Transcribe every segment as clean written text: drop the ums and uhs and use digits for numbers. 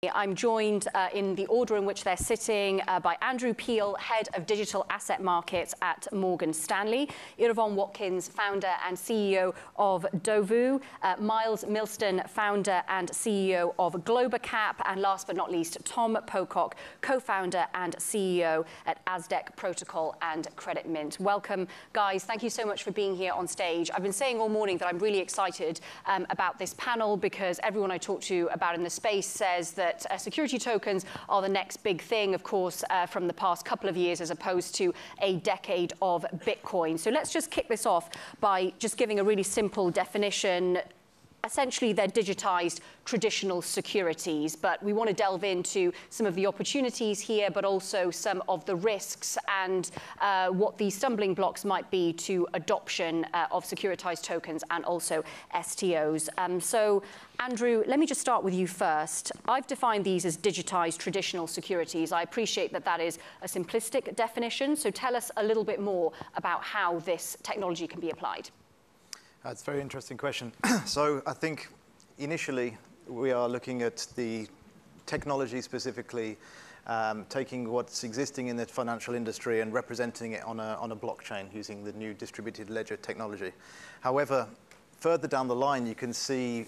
I'm joined in the order in which they're sitting by Andrew Peel, Head of Digital Asset Markets at Morgan Stanley, Irfon Watkins, Founder and CEO of DOVU, Myles, Milston, Founder and CEO of Globacap, and last but not least, Tom Pocock, Co-Founder and CEO at AZTEC Protocol and CreditMint. Welcome, guys. Thank you so much for being here on stage. I've been saying all morning that I'm really excited about this panel because everyone I talk to about in the space says that security tokens are the next big thing, of course, from the past couple of years as opposed to a decade of Bitcoin. So let's just kick this off by just giving a really simple definition. Essentially, they're digitized traditional securities, but we want to delve into some of the opportunities here, but also some of the risks and what the stumbling blocks might be to adoption of securitized tokens and also STOs. So, Andrew, let me just start with you first. I've defined these as digitized traditional securities. I appreciate that that is a simplistic definition, so tell us a little bit more about how this technology can be applied. That's a very interesting question. So I think initially we are looking at the technology specifically, taking what's existing in the financial industry and representing it on a blockchain using the new distributed ledger technology. However, further down the line, you can see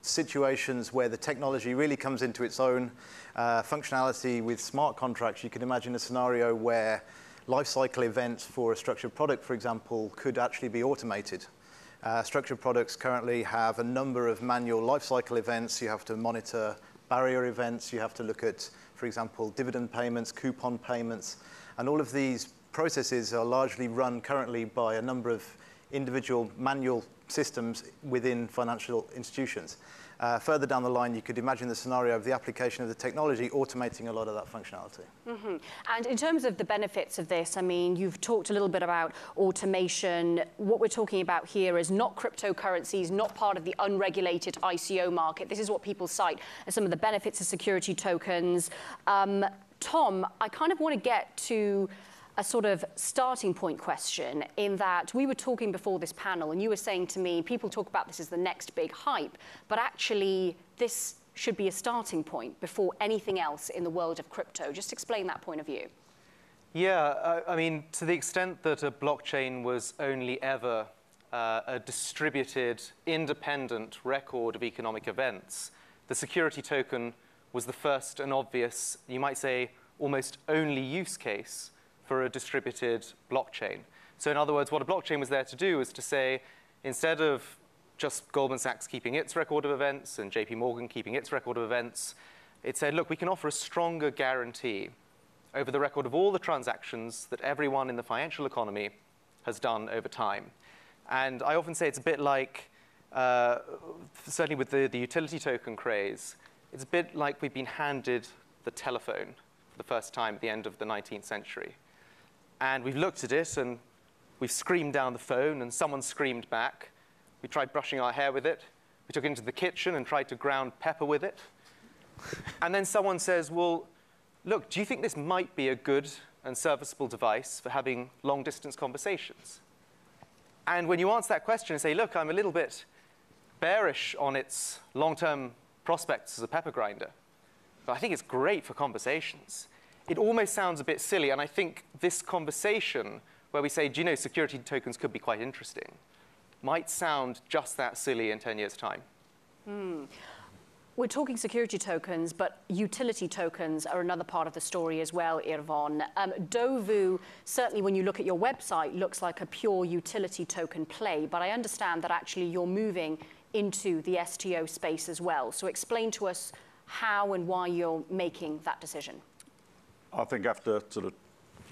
situations where the technology really comes into its own functionality with smart contracts. You can imagine a scenario where life cycle events for a structured product, for example, could actually be automated. Structured products currently have a number of manual lifecycle events. You have to monitor barrier events. You have to look at, for example, dividend payments, coupon payments. And all of these processes are largely run currently by a number of individual manual systems within financial institutions. Further down the line, you could imagine the scenario of the application of the technology automating a lot of that functionality. Mm-hmm. And in terms of the benefits of this, I mean, you've talked a little bit about automation. What we're talking about here is not cryptocurrencies, not part of the unregulated ICO market. This is what people cite as some of the benefits of security tokens. Tom, I kind of want to get to a sort of starting point question in that we were talking before this panel and you were saying to me, people talk about this as the next big hype, but actually this should be a starting point before anything else in the world of crypto. Just explain that point of view. Yeah, I mean, to the extent that a blockchain was only ever a distributed, independent record of economic events, the security token was the first and obvious, you might say, almost only use case for a distributed blockchain. So in other words, what a blockchain was there to do was to say, instead of just Goldman Sachs keeping its record of events and JP Morgan keeping its record of events, it said, look, we can offer a stronger guarantee over the record of all the transactions that everyone in the financial economy has done over time. And I often say it's a bit like, certainly with the utility token craze, it's a bit like we've been handed the telephone for the first time at the end of the 19th century. And we've looked at it, and we've screamed down the phone, and someone screamed back. We tried brushing our hair with it. We took it into the kitchen and tried to ground pepper with it. And then someone says, well, look, do you think this might be a good and serviceable device for having long-distance conversations? And when you answer that question and say, look, I'm a little bit bearish on its long-term prospects as a pepper grinder, but I think it's great for conversations, it almost sounds a bit silly. And I think this conversation where we say, do you know, security tokens could be quite interesting, might sound just that silly in 10 years' time. We're talking security tokens, but utility tokens are another part of the story as well, Irfon. DOVU, certainly when you look at your website, looks like a pure utility token play, but I understand that actually you're moving into the STO space as well. So explain to us how and why you're making that decision. I think after sort of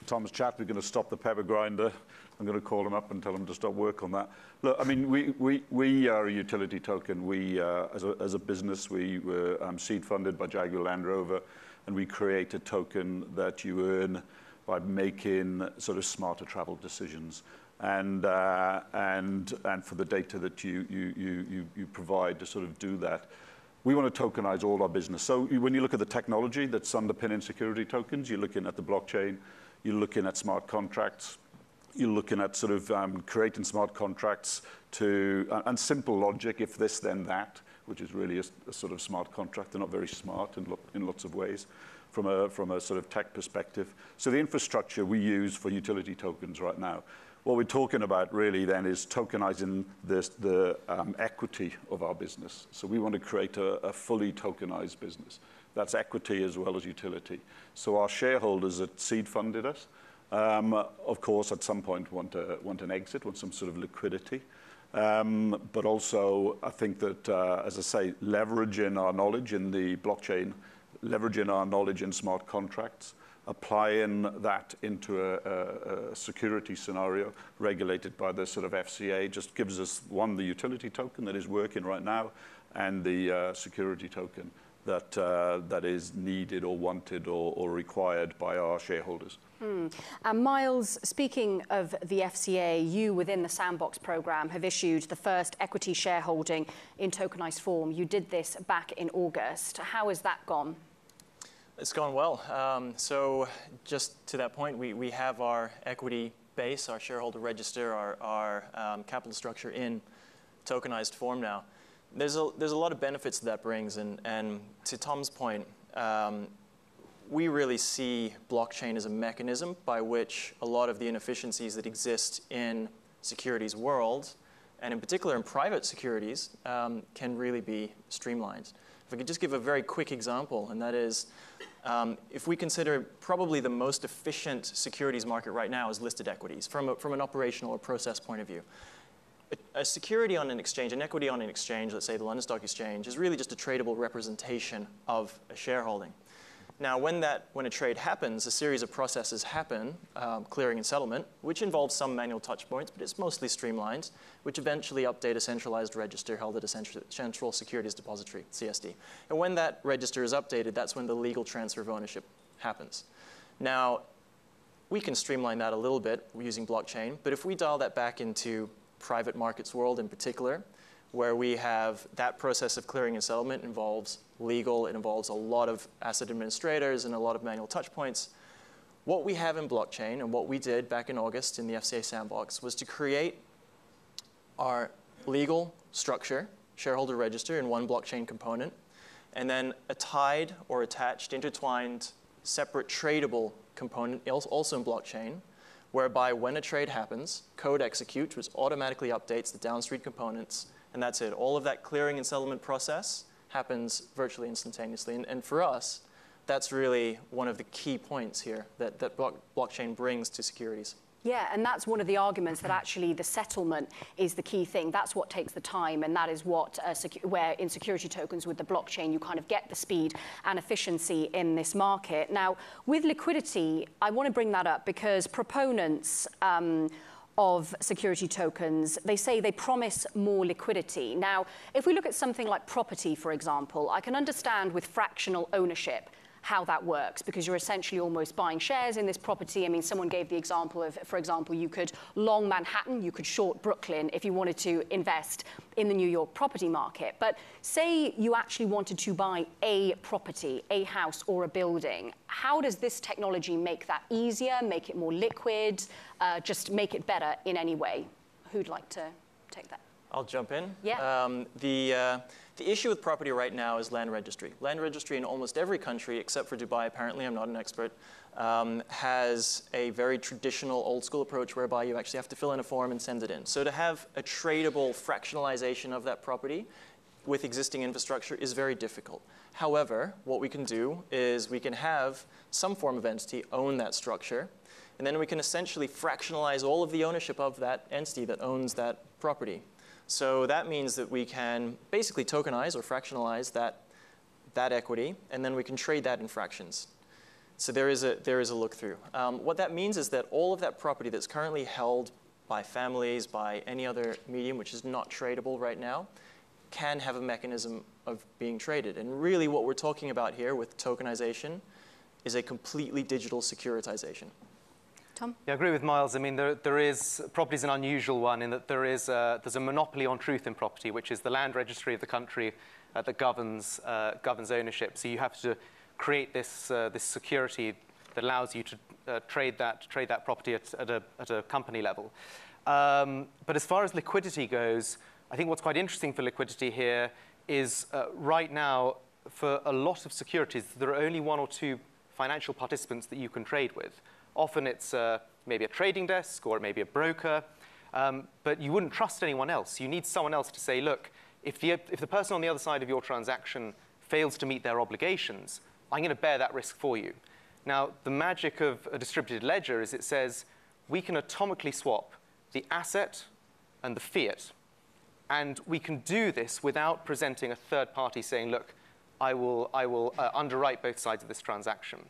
Tom's chat, we're going to stop the pepper grinder. I'm going to call him up and tell him to stop work on that. Look, I mean, we are a utility token. We, as a business, we were seed funded by Jaguar Land Rover, and we create a token that you earn by making sort of smarter travel decisions, and for the data that you provide to sort of do that. We want to tokenize all our business. So when you look at the technology that's underpinning security tokens, you're looking at the blockchain, you're looking at smart contracts, you're looking at sort of creating smart contracts to, and simple logic, if this, then that, which is really a sort of smart contract. They're not very smart in lots of ways from a sort of tech perspective. So the infrastructure we use for utility tokens right now, what we're talking about really then is tokenizing the equity of our business. So we want to create a fully tokenized business. That's equity as well as utility. So our shareholders that seed funded us, of course, at some point want an exit, want some sort of liquidity. But also, I think that, as I say, leveraging our knowledge in the blockchain, leveraging our knowledge in smart contracts, applying that into a security scenario regulated by the sort of FCA just gives us, one, the utility token that is working right now, and the security token that is needed or wanted or required by our shareholders. And Myles, speaking of the FCA, you within the Sandbox program have issued the first equity shareholding in tokenized form. You did this back in August. How has that gone? It's gone well. So just to that point, we have our equity base, our shareholder register, our capital structure in tokenized form now. There's a lot of benefits that brings, and to Tom's point, we really see blockchain as a mechanism by which a lot of the inefficiencies that exist in securities world, and in particular in private securities, can really be streamlined. If I could just give a very quick example, and that is, if we consider probably the most efficient securities market right now is listed equities from an operational or process point of view. A security on an exchange, an equity on an exchange, let's say the London Stock Exchange, is really just a tradable representation of a shareholding. Now, when a trade happens, a series of processes happen, clearing and settlement, which involves some manual touch points, but it's mostly streamlined, which eventually update a centralized register held at a central securities depository, CSD. And when that register is updated, that's when the legal transfer of ownership happens. Now, we can streamline that a little bit using blockchain, but if we dial that back into private markets world in particular, where we have that process of clearing and settlement involves legal, it involves a lot of asset administrators and a lot of manual touch points. What we have in blockchain and what we did back in August in the FCA Sandbox was to create our legal structure, shareholder register in one blockchain component, and then a tied or attached, intertwined, separate tradable component also in blockchain, whereby when a trade happens, code executes, which automatically updates the downstream components, and that's it. All of that clearing and settlement process happens virtually instantaneously. And for us, that's really one of the key points here that blockchain brings to securities. Yeah, and that's one of the arguments that actually the settlement is the key thing. That's what takes the time, and that is what, where in security tokens with the blockchain, you kind of get the speed and efficiency in this market. Now, with liquidity, I want to bring that up because proponents of security tokens, they say they promise more liquidity. Now, if we look at something like property, for example, I can understand with fractional ownership how that works, because you're essentially almost buying shares in this property. I mean, someone gave the example of, for example, you could long Manhattan, you could short Brooklyn if you wanted to invest in the New York property market. But say you actually wanted to buy a property, a house or a building. How does this technology make that easier, make it more liquid, just make it better in any way? Who'd like to take that? I'll jump in. Yeah. The issue with property right now is land registry. Land registry in almost every country, except for Dubai, apparently, I'm not an expert, has a very traditional old school approach whereby you actually have to fill in a form and send it in. So to have a tradable fractionalization of that property with existing infrastructure is very difficult. However, what we can do is we can have some form of entity own that structure, and then we can essentially fractionalize all of the ownership of that entity that owns that property. So that means that we can basically tokenize or fractionalize that equity, and then we can trade that in fractions. So there is a look through. What that means is that all of that property that's currently held by families, by any other medium, which is not tradable right now, can have a mechanism of being traded. And really what we're talking about here with tokenization is a completely digital securitization. Tom? Yeah, I agree with Myles. I mean, property is an unusual one in that there's a monopoly on truth in property, which is the land registry of the country that governs ownership. So you have to create this security that allows you to trade that property at a company level. But as far as liquidity goes, I think what's quite interesting for liquidity here is right now, for a lot of securities, there are only one or two financial participants that you can trade with. Often it's maybe a trading desk or maybe a broker, but you wouldn't trust anyone else. You need someone else to say, look, if the person on the other side of your transaction fails to meet their obligations, I'm going to bear that risk for you. Now, the magic of a distributed ledger is it says we can atomically swap the asset and the fiat. And we can do this without presenting a third party saying, look, I will underwrite both sides of this transaction.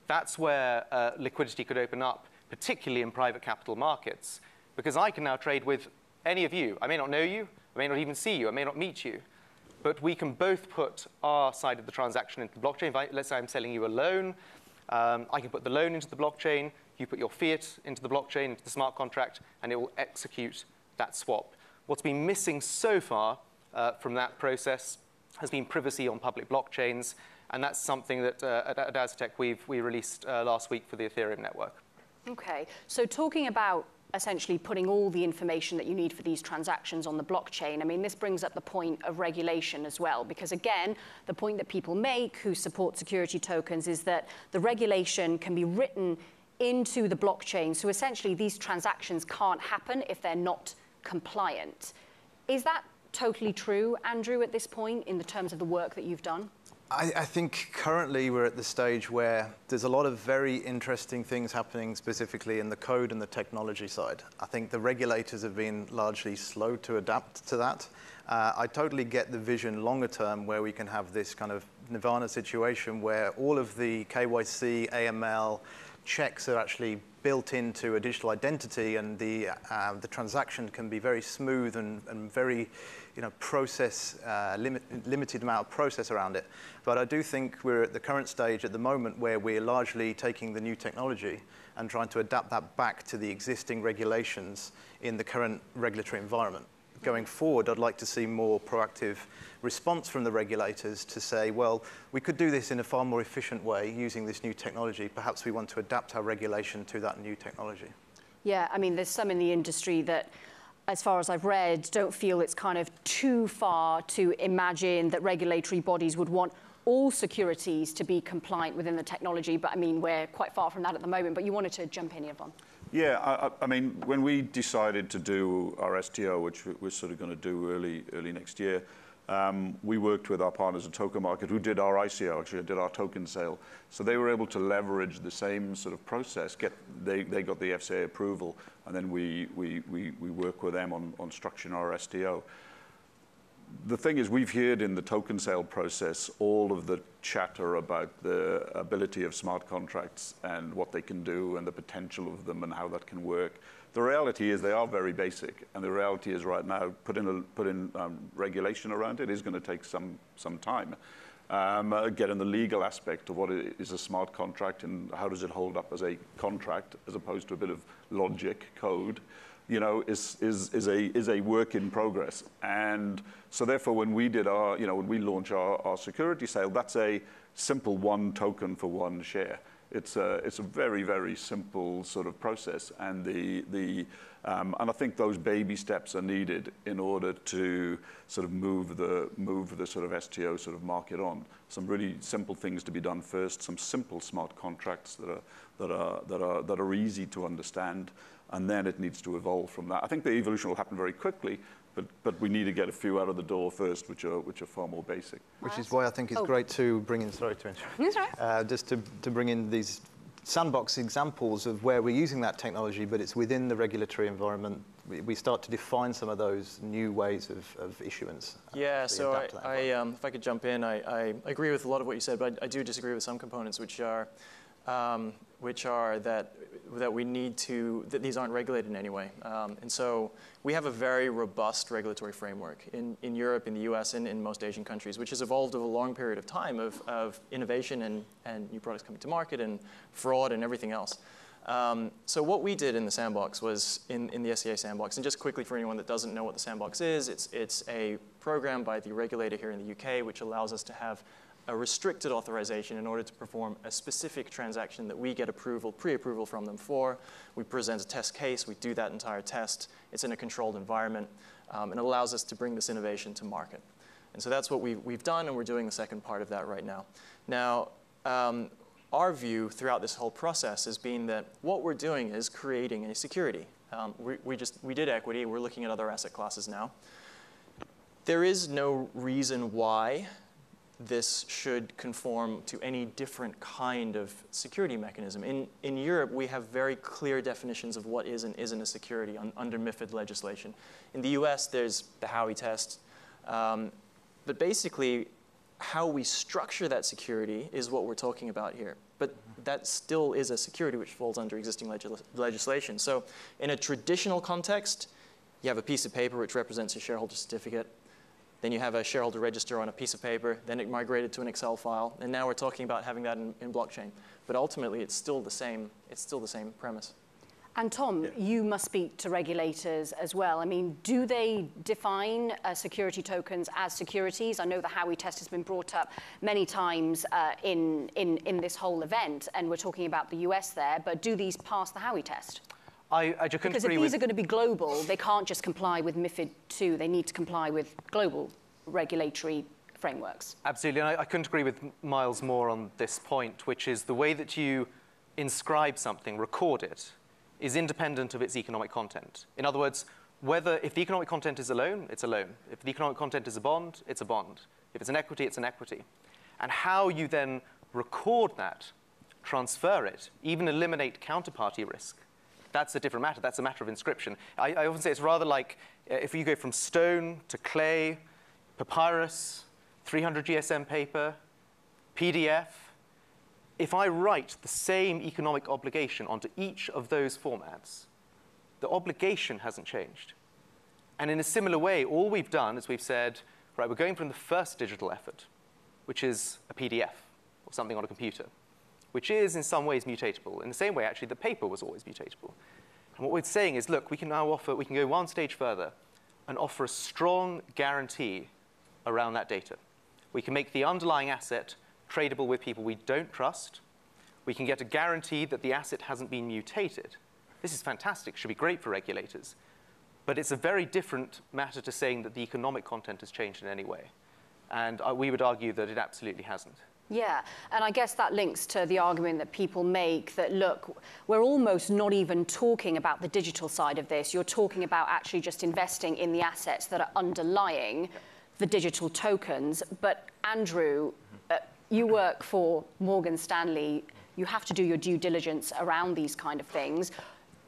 That's where liquidity could open up, particularly in private capital markets, because I can now trade with any of you. I may not know you, I may not even see you, I may not meet you, but we can both put our side of the transaction into the blockchain. Let's say I'm selling you a loan, I can put the loan into the blockchain, you put your fiat into the blockchain, into the smart contract, and it will execute that swap. What's been missing so far from that process has been privacy on public blockchains, and that's something that at AZTEC we released last week for the Ethereum network. Okay, so talking about essentially putting all the information that you need for these transactions on the blockchain, I mean, this brings up the point of regulation as well, because again, the point that people make who support security tokens is that the regulation can be written into the blockchain, so essentially these transactions can't happen if they're not compliant. Is that totally true, Andrew, at this point, in the terms of the work that you've done? I think currently we're at the stage where there's a lot of very interesting things happening specifically in the code and the technology side. I think the regulators have been largely slow to adapt to that. I totally get the vision longer term where we can have this kind of nirvana situation where all of the KYC, AML checks are actually built into a digital identity, and the transaction can be very smooth and very, limited amount of process around it. But I do think we're at the current stage at the moment where we're largely taking the new technology and trying to adapt that back to the existing regulations in the current regulatory environment. Going forward, I'd like to see more proactive response from the regulators to say, well, we could do this in a far more efficient way using this new technology. Perhaps we want to adapt our regulation to that new technology. Yeah, I mean, there's some in the industry that, as far as I've read, don't feel it's kind of too far to imagine that regulatory bodies would want all securities to be compliant within the technology. But I mean, we're quite far from that at the moment. But you wanted to jump in, Irfon. Yeah, I mean, when we decided to do our STO, which we're sort of going to do early next year, we worked with our partners at Token Market who did our ICO, actually did our token sale. So they were able to leverage the same sort of process. They got the FCA approval, and then we work with them on structuring our STO. The thing is, we've heard in the token sale process all of the chatter about the ability of smart contracts and what they can do and the potential of them and how that can work. The reality is they are very basic, and the reality is right now put in regulation around it is going to take some time. Getting the legal aspect of what is a smart contract and how does it hold up as a contract as opposed to a bit of logic code, is a work in progress. And so therefore, when we did when we launch our security sale, that's a simple one token for one share. It's a very, very simple sort of process, and and I think those baby steps are needed in order to sort of move the sort of STO sort of market on. Some really simple things to be done first. Some simple smart contracts that are easy to understand, and then it needs to evolve from that. I think the evolution will happen very quickly, but we need to get a few out of the door first, which are far more basic. Which is why I think it's great to bring in, sorry to interrupt. That's right. Just to bring in these sandbox examples of where we're using that technology, but it's within the regulatory environment. We start to define some of those new ways of issuance. Yeah, so if I could jump in, I agree with a lot of what you said, but I do disagree with some components, which are that we need to, that these aren't regulated in any way. And so we have a very robust regulatory framework in Europe, in the US, and in most Asian countries, which has evolved over a long period of time of innovation and new products coming to market and fraud and everything else. So what we did in the sandbox was, in the SCA sandbox, and just quickly for anyone that doesn't know what the sandbox is, it's a program by the regulator here in the UK which allows us to have a restricted authorization in order to perform a specific transaction that we get pre-approval from them for. We present a test case, we do that entire test. It's in a controlled environment, and it allows us to bring this innovation to market. And so that's what we've done, and we're doing the second part of that right now. Now, our view throughout this whole process has been that what we're doing is creating a security. We did equity. We're looking at other asset classes now. There is no reason why this should conform to any different kind of security mechanism. In Europe, we have very clear definitions of what is and isn't a security under MiFID legislation. In the US, there's the Howey test. But basically, how we structure that security is what we're talking about here. But that still is a security which falls under existing legislation. So in a traditional context, you have a piece of paper which represents a shareholder certificate. Then you have a shareholder register on a piece of paper. Then it migrated to an Excel file. And now we're talking about having that in blockchain. But ultimately, it's still the same premise. And Tom, you must speak to regulators as well. I mean, do they define security tokens as securities? I know the Howey test has been brought up many times in this whole event, and we're talking about the US there, but do these pass the Howey test? I just couldn't because agree if these are going to be global, they can't just comply with MiFID II. They need to comply with global regulatory frameworks. Absolutely, and I couldn't agree with Myles more on this point, which is the way that you inscribe something, record it, is independent of its economic content. In other words, if the economic content is a loan, it's a loan. If the economic content is a bond, it's a bond. If it's an equity, it's an equity. And how you then record that, transfer it, even eliminate counterparty risk, that's a different matter. That's a matter of inscription. I often say it's rather like if you go from stone to clay, papyrus, 300 GSM paper, PDF, if I write the same economic obligation onto each of those formats, the obligation hasn't changed. And in a similar way, all we've done is we've said, right, we're going from the first digital effort, which is a PDF or something on a computer, which is in some ways mutatable. In the same way, actually, the paper was always mutatable. And what we're saying is, look, we can go one stage further and offer a strong guarantee around that data. We can make the underlying asset tradable with people we don't trust. We can get a guarantee that the asset hasn't been mutated. This is fantastic, should be great for regulators. But it's a very different matter to saying that the economic content has changed in any way. And we would argue that it absolutely hasn't. Yeah, and I guess that links to the argument that people make that, look, we're almost not even talking about the digital side of this. You're talking about actually just investing in the assets that are underlying the digital tokens. But Andrew, you work for Morgan Stanley. You have to do your due diligence around these kind of things.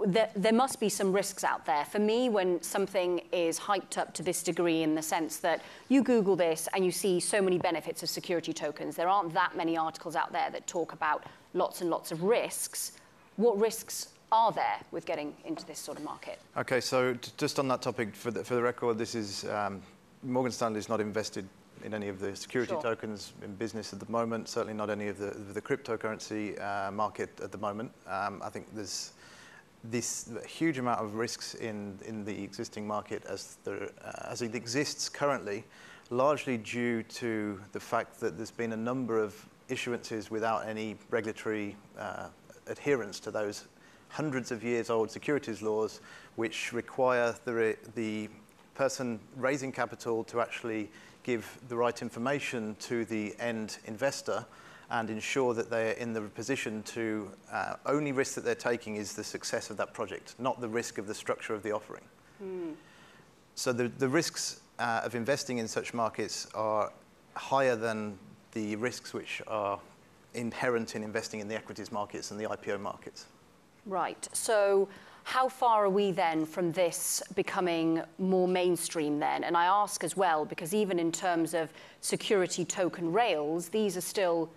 There must be some risks out there. For me, when something is hyped up to this degree in the sense that you Google this and you see so many benefits of security tokens, there aren't that many articles out there that talk about lots and lots of risks. What risks are there with getting into this sort of market? Okay, so just on that topic, for the record, this is Morgan Stanley is not invested in any of the security tokens in business at the moment, certainly not any of the cryptocurrency market at the moment. I think there's this huge amount of risks in the existing market as it exists currently, largely due to the fact that there's been a number of issuances without any regulatory adherence to those hundreds of years old securities laws, which require the person raising capital to actually give the right information to the end investor and ensure that they're in the position to only risk that they're taking is the success of that project, not the risk of the structure of the offering. So the risks of investing in such markets are higher than the risks which are inherent in investing in the equities markets and the IPO markets. Right. So how far are we then from this becoming more mainstream then? And I ask as well, because even in terms of security token rails, these are still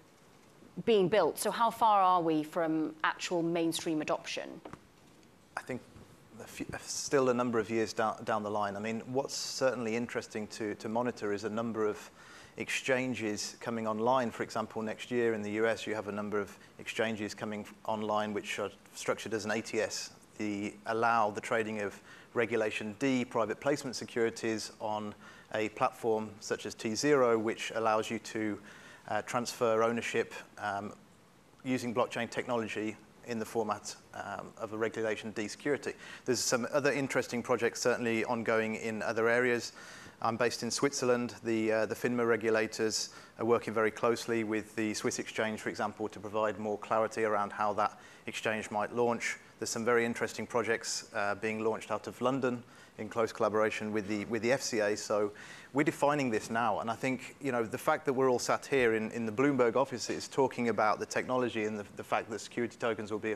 being built. So how far are we from actual mainstream adoption? I think still a number of years down the line. I mean, what's certainly interesting to monitor is a number of exchanges coming online. For example, next year in the US, you have a number of exchanges coming online which are structured as an ATS. Allow the trading of Regulation D private placement securities on a platform such as T0, which allows you to transfer ownership using blockchain technology in the format of a Regulation D security. There's some other interesting projects certainly ongoing in other areas. I'm based in Switzerland. The FINMA regulators are working very closely with the Swiss exchange, for example, to provide more clarity around how that exchange might launch. There's some very interesting projects being launched out of London in close collaboration with the FCA. So we're defining this now. And I think, you know, the fact that we're all sat here in the Bloomberg offices talking about the technology and the fact that security tokens will be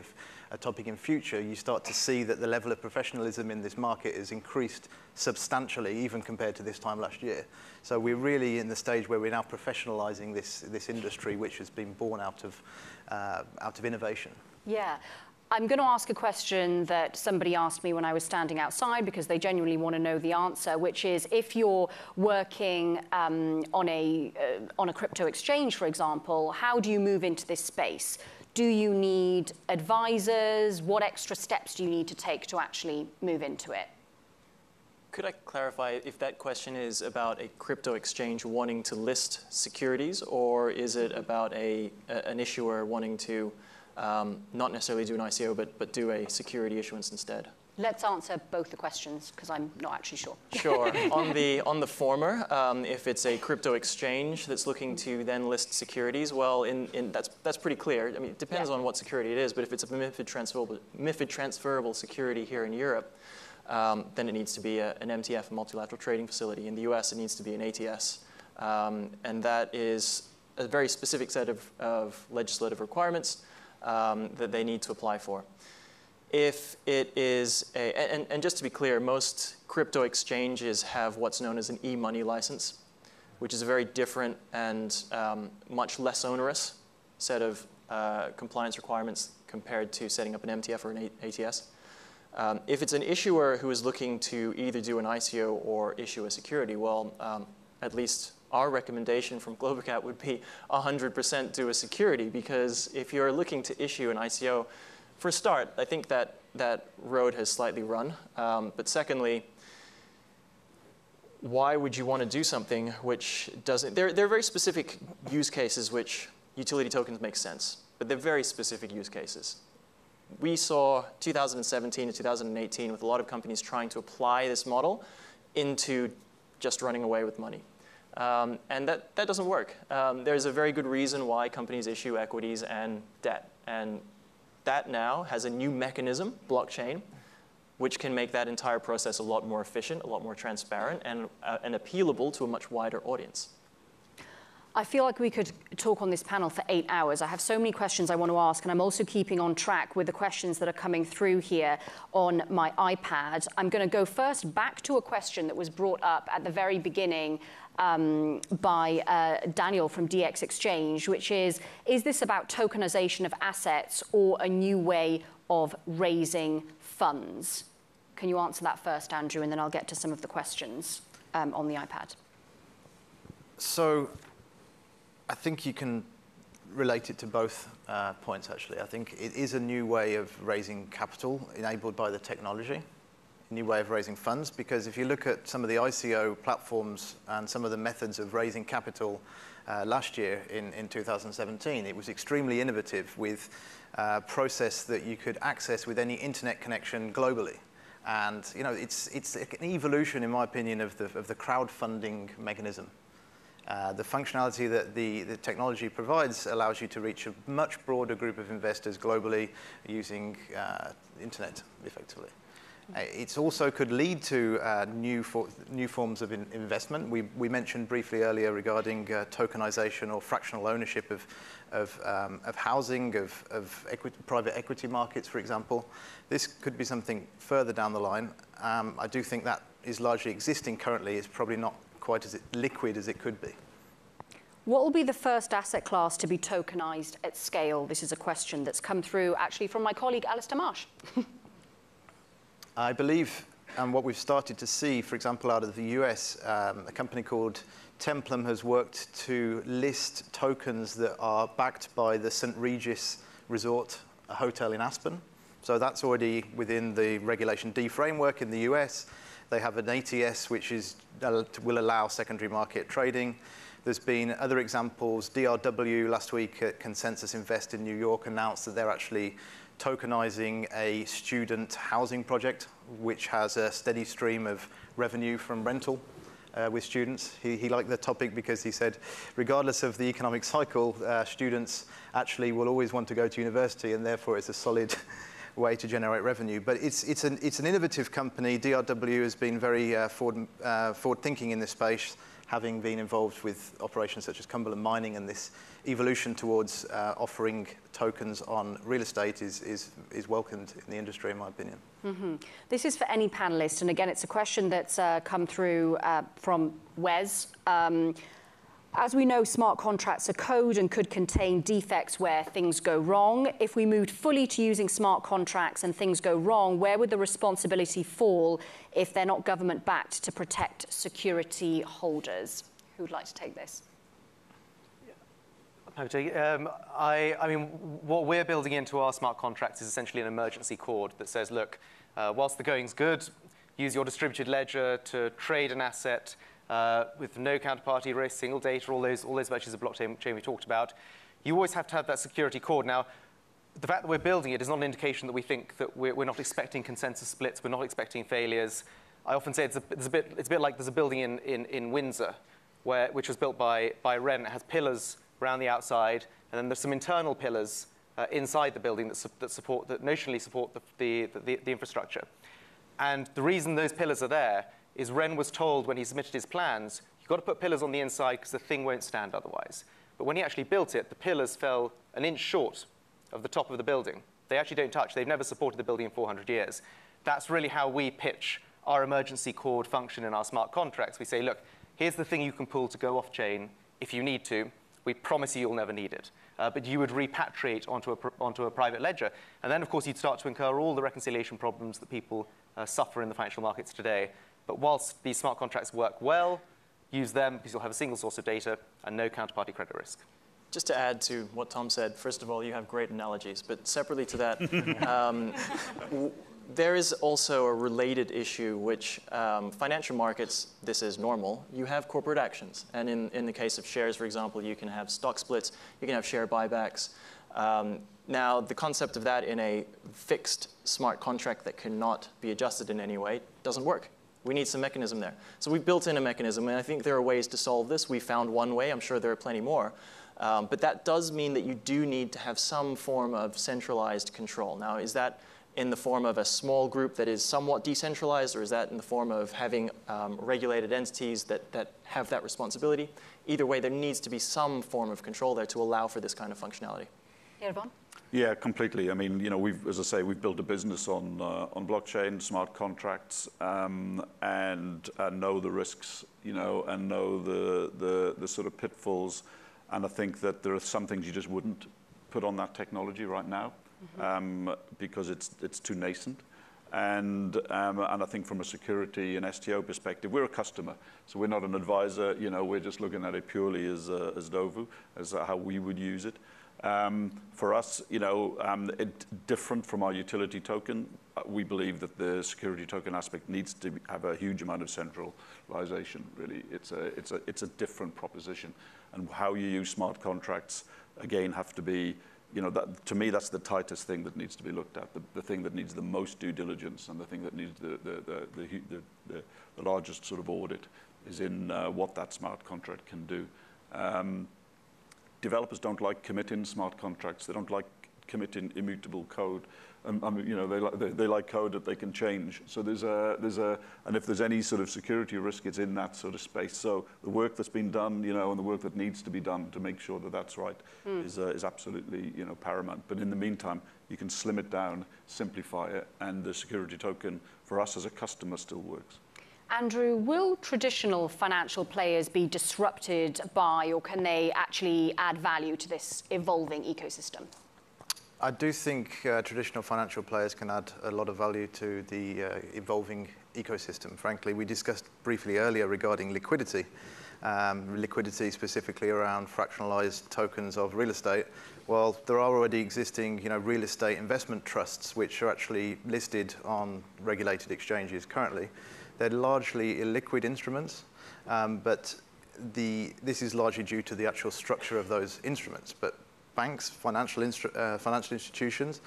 a topic in future, you start to see that the level of professionalism in this market is increased substantially, even compared to this time last year. So we're really in the stage where we're now professionalizing this industry, which has been born out of innovation. Yeah. I'm going to ask a question that somebody asked me when I was standing outside because they genuinely want to know the answer, which is if you're working on a crypto exchange, for example, how do you move into this space? Do you need advisors? What extra steps do you need to take to actually move into it? Could I clarify if that question is about a crypto exchange wanting to list securities, or is it about an issuer wanting to not necessarily do an ICO, but do a security issuance instead? Let's answer both the questions, because I'm not actually sure. Sure. On the former, if it's a crypto exchange that's looking to then list securities, well, that's pretty clear. I mean, it depends on what security it is, but if it's a MiFID transferable security here in Europe, then it needs to be an MTF, a multilateral trading facility. In the US, it needs to be an ATS. And that is a very specific set of legislative requirements that they need to apply for. If it is and just to be clear, most crypto exchanges have what's known as an e-money license, which is a very different and much less onerous set of compliance requirements compared to setting up an MTF or an ATS. If it's an issuer who is looking to either do an ICO or issue a security, well, at least our recommendation from Globacap would be 100% do a security, because if you're looking to issue an ICO, for a start, I think that road has slightly run. But secondly, why would you want to do something which doesn't? There are very specific use cases which utility tokens make sense, but they're very specific use cases. We saw 2017 and 2018 with a lot of companies trying to apply this model into just running away with money. And that doesn't work. There's a very good reason why companies issue equities and debt. And that now has a new mechanism, blockchain, which can make that entire process a lot more efficient, a lot more transparent, and appealable to a much wider audience. I feel like we could talk on this panel for 8 hours. I have so many questions I want to ask, and I'm also keeping on track with the questions that are coming through here on my iPad. I'm going to go first back to a question that was brought up at the very beginning by Daniel from DX Exchange, which is this about tokenization of assets or a new way of raising funds? Can you answer that first, Andrew, and then I'll get to some of the questions on the iPad. So I think you can relate it to both points, actually. I think it is a new way of raising capital enabled by the technology, a new way of raising funds, because if you look at some of the ICO platforms and some of the methods of raising capital last year in 2017, it was extremely innovative with a process that you could access with any internet connection globally. And you know, it's an evolution, in my opinion, of the crowdfunding mechanism. The functionality that the technology provides allows you to reach a much broader group of investors globally using internet, effectively. It also could lead to new forms of investment. We mentioned briefly earlier regarding tokenization or fractional ownership of housing, of private equity markets, for example. This could be something further down the line. I do think that is largely existing currently. It's probably not quite as liquid as it could be. What will be the first asset class to be tokenized at scale? This is a question that's come through actually from my colleague Alistair Marsh. I believe, and what we've started to see, for example, out of the US, a company called Templum has worked to list tokens that are backed by the St. Regis Resort, a hotel in Aspen. So that's already within the Regulation D framework in the US. They have an ATS which will allow secondary market trading. There's been other examples. DRW last week at Consensus Invest in New York announced that they're actually tokenizing a student housing project which has a steady stream of revenue from rental. with students. He liked the topic because he said, regardless of the economic cycle, students actually will always want to go to university, and therefore it's a solid way to generate revenue. But it's an innovative company. DRW has been very forward-thinking in this space, having been involved with operations such as Cumberland Mining, and this evolution towards offering tokens on real estate is welcomed in the industry, in my opinion. Mm-hmm. This is for any panelist, and again, it's a question that's come through from Wes. As we know, smart contracts are code and could contain defects where things go wrong. If we moved fully to using smart contracts and things go wrong, where would the responsibility fall if they're not government-backed to protect security holders? Who would like to take this? I mean, what we're building into our smart contracts is essentially an emergency cord that says, look, whilst the going's good, use your distributed ledger to trade an asset with no counterparty risk, single data, all those virtues of blockchain we talked about. You always have to have that security cord. Now, the fact that we're building it is not an indication that we think that we're not expecting consensus splits, we're not expecting failures. I often say it's a bit like there's a building in Windsor, which was built by Wren. It has pillars around the outside, and then there's some internal pillars inside the building that notionally support the infrastructure. And the reason those pillars are there is Wren was told when he submitted his plans, you've got to put pillars on the inside because the thing won't stand otherwise. But when he actually built it, the pillars fell an inch short of the top of the building. They actually don't touch. They've never supported the building in 400 years. That's really how we pitch our emergency cord function in our smart contracts. We say, look, here's the thing you can pull to go off-chain if you need to. We promise you you'll never need it. But you would repatriate onto a private ledger. And then, of course, you'd start to incur all the reconciliation problems that people suffer in the financial markets today. But whilst these smart contracts work well, use them because you'll have a single source of data and no counterparty credit risk. Just to add to what Tom said, first of all, you have great analogies. But separately to that, there is also a related issue, which financial markets, this is normal. You have corporate actions. And in the case of shares, for example, you can have stock splits. You can have share buybacks. Now, the concept of that in a fixed smart contract that cannot be adjusted in any way doesn't work. We need some mechanism there. So we built in a mechanism, and I think there are ways to solve this. We found one way. I'm sure there are plenty more. But that does mean that you do need to have some form of centralized control. Now, is that in the form of a small group that is somewhat decentralized, or is that in the form of having regulated entities that have that responsibility? Either way, there needs to be some form of control there to allow for this kind of functionality. Irfon? Yeah, completely. I mean, you know, as I say, we've built a business on blockchain, smart contracts, and know the risks, you know, and know the sort of pitfalls. And I think that there are some things you just wouldn't put on that technology right now, because it's too nascent. And I think from a security and STO perspective, we're a customer, so we're not an advisor. You know, we're just looking at it purely as DOVU, as how we would use it. For us, you know, different from our utility token, we believe that the security token aspect needs to have a huge amount of centralization. Really, it's a different proposition, and how you use smart contracts again have to be, you know, that, to me, that's the tightest thing that needs to be looked at. The thing that needs the most due diligence, and the thing that needs the largest sort of audit is in what that smart contract can do. Developers don't like committing smart contracts. They don't like committing immutable code. You know, they like code that they can change. So and if there's any sort of security risk, it's in that sort of space. So the work that's been done, you know, and the work that needs to be done to make sure that that's right is absolutely, you know, paramount. But in the meantime, you can slim it down, simplify it, and the security token for us as a customer still works. Andrew, will traditional financial players be disrupted by, or can they actually add value to this evolving ecosystem? I do think traditional financial players can add a lot of value to the evolving ecosystem. Frankly, we discussed briefly earlier regarding liquidity. Liquidity specifically around fractionalized tokens of real estate. Well, there are already existing, you know, real estate investment trusts which are actually listed on regulated exchanges currently. They're largely illiquid instruments, but this is largely due to the actual structure of those instruments. But banks, financial institutions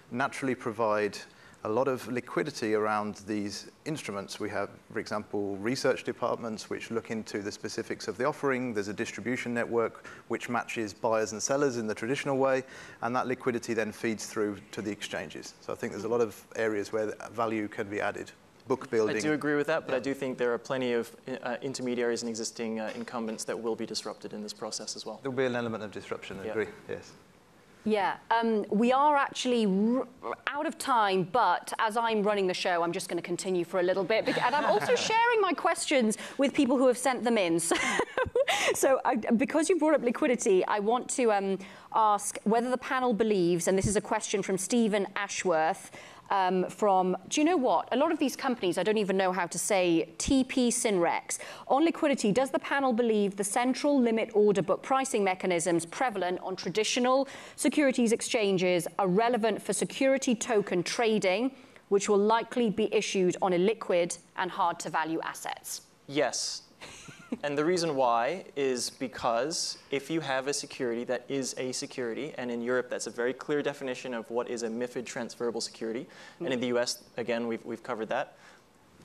naturally provide a lot of liquidity around these instruments. We have, for example, research departments which look into the specifics of the offering. There's a distribution network which matches buyers and sellers in the traditional way, and that liquidity then feeds through to the exchanges. So I think there's a lot of areas where value can be added. Book building. I do agree with that, but I do think there are plenty of intermediaries and existing incumbents that will be disrupted in this process as well. There'll be an element of disruption, I agree, yes. Yeah, we are actually out of time, but as I'm running the show, I'm just going to continue for a little bit. And I'm also sharing my questions with people who have sent them in. So because you brought up liquidity, I want to ask whether the panel believes, and this is a question from Stephen Ashworth, do you know what? A lot of these companies, I don't even know how to say, TP Synrex. On liquidity, does the panel believe the central limit order book pricing mechanisms prevalent on traditional securities exchanges are relevant for security token trading, which will likely be issued on illiquid and hard to value assets? Yes. And the reason why is because if you have a security that is a security, and in Europe that's a very clear definition of what is a MiFID transferable security, and in the US, again, we've covered that,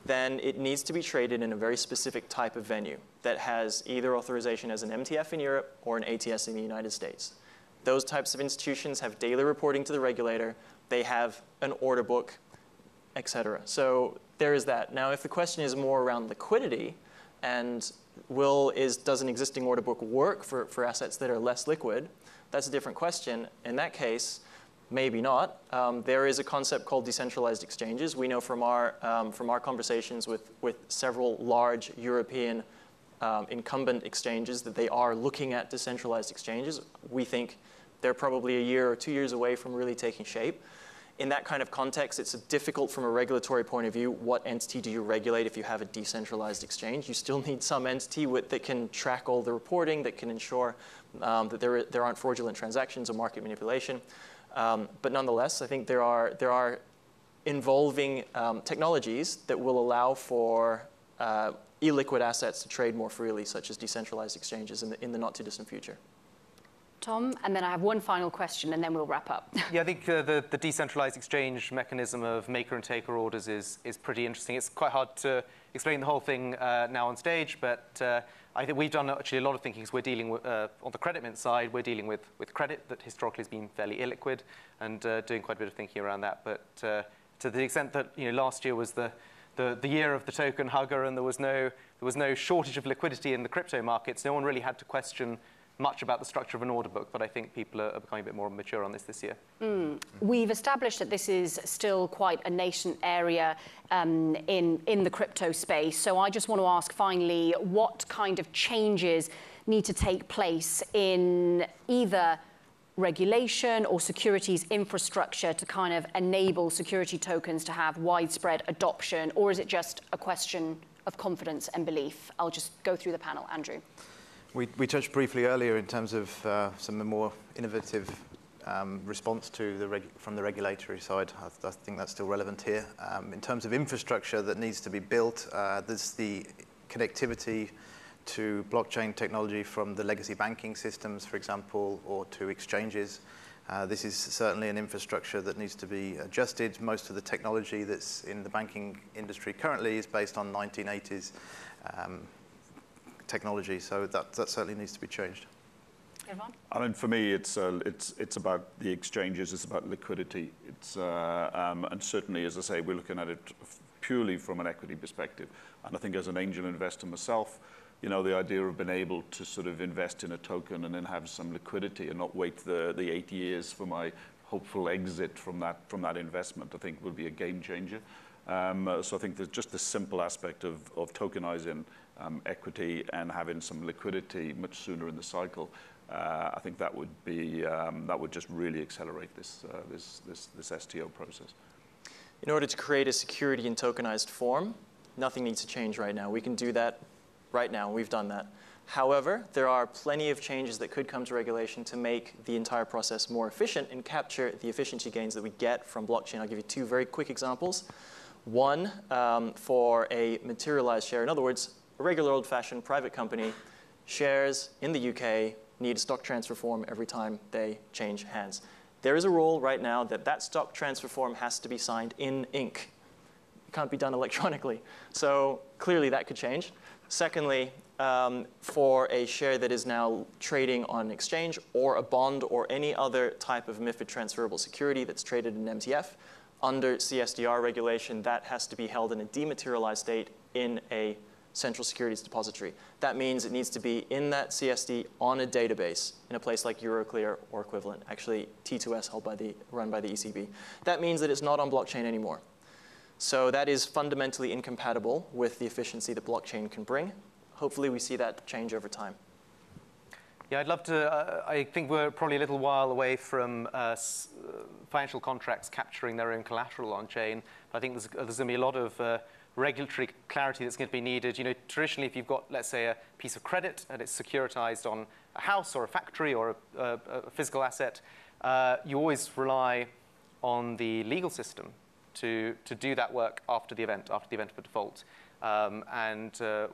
then it needs to be traded in a very specific type of venue that has either authorization as an MTF in Europe or an ATS in the United States. Those types of institutions have daily reporting to the regulator, they have an order book, et cetera. So there is that. Now, if the question is more around liquidity, and does an existing order book work for assets that are less liquid? That's a different question. In that case, maybe not. There is a concept called decentralized exchanges. We know from our conversations with several large European incumbent exchanges that they are looking at decentralized exchanges. We think they're probably a year or 2 years away from really taking shape. In that kind of context, it's difficult from a regulatory point of view. What entity do you regulate if you have a decentralized exchange? You still need some entity that can track all the reporting, that can ensure that there aren't fraudulent transactions or market manipulation. But nonetheless, I think there are involving technologies that will allow for illiquid assets to trade more freely, such as decentralized exchanges in the not-too-distant future. Tom, and then I have one final question, and then we'll wrap up. Yeah, I think the decentralized exchange mechanism of maker and taker orders is pretty interesting. It's quite hard to explain the whole thing now on stage, but I think we've done actually a lot of thinking. So we're dealing with, on the CreditMint side, we're dealing with credit that historically has been fairly illiquid, and doing quite a bit of thinking around that. But to the extent that last year was the year of the token hugger, and there was no shortage of liquidity in the crypto markets, no one really had to question much about the structure of an order book, but I think people are becoming a bit more mature on this year. We've established that this is still quite a nascent area in the crypto space. So I just want to ask finally, what kind of changes need to take place in either regulation or securities infrastructure to kind of enable security tokens to have widespread adoption, or is it just a question of confidence and belief? I'll just go through the panel. Andrew. We touched briefly earlier in terms of some more innovative response from the regulatory side. I think that's still relevant here. In terms of infrastructure that needs to be built, there's the connectivity to blockchain technology from the legacy banking systems, for example, or to exchanges. This is certainly an infrastructure that needs to be adjusted. Most of the technology that's in the banking industry currently is based on 1980s technology, so that certainly needs to be changed. Irfon? I mean, for me, it's about the exchanges. It's about liquidity. And certainly, as I say, we're looking at it purely from an equity perspective. And I think as an angel investor myself, the idea of being able to sort of invest in a token and then have some liquidity and not wait the 8 years for my hopeful exit from that investment, I think will be a game changer. So I think there's just the simple aspect of tokenizing equity and having some liquidity much sooner in the cycle. I think that would just really accelerate this STO process. In order to create a security in tokenized form, nothing needs to change right now. We can do that right now. We've done that. However, there are plenty of changes that could come to regulation to make the entire process more efficient and capture the efficiency gains that we get from blockchain. I'll give you two very quick examples. One, for a materialized share. In other words, a regular old-fashioned private company, shares in the UK need a stock transfer form every time they change hands. There is a rule right now that that stock transfer form has to be signed in ink. It can't be done electronically. So clearly that could change. Secondly, for a share that is now trading on an exchange or a bond or any other type of MiFID transferable security that's traded in MTF, under CSDR regulation, that has to be held in a dematerialized state in a central securities depository. That means it needs to be in that CSD on a database in a place like Euroclear or equivalent, actually T2S run by the ECB. That means that it's not on blockchain anymore. So that is fundamentally incompatible with the efficiency that blockchain can bring. Hopefully we see that change over time. Yeah, I'd love to. I think we're probably a little while away from financial contracts capturing their own collateral on chain. But I think there's going to be a lot of regulatory clarity that's going to be needed. You know, traditionally, if you've got, let's say, a piece of credit and it's securitized on a house or a factory or a physical asset, you always rely on the legal system to do that work after the event of a default.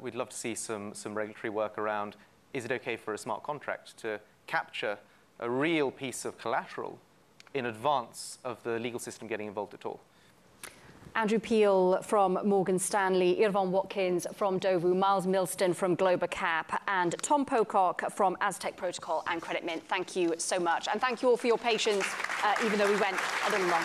We'd love to see some regulatory work around, is it okay for a smart contract to capture a real piece of collateral in advance of the legal system getting involved at all? Andrew Peel from Morgan Stanley, Irfon Watkins from DOVU, Myles Milston from Globacap, and Tom Pocock from AZTEC Protocol and CreditMint. Thank you so much. And thank you all for your patience, even though we went a little long.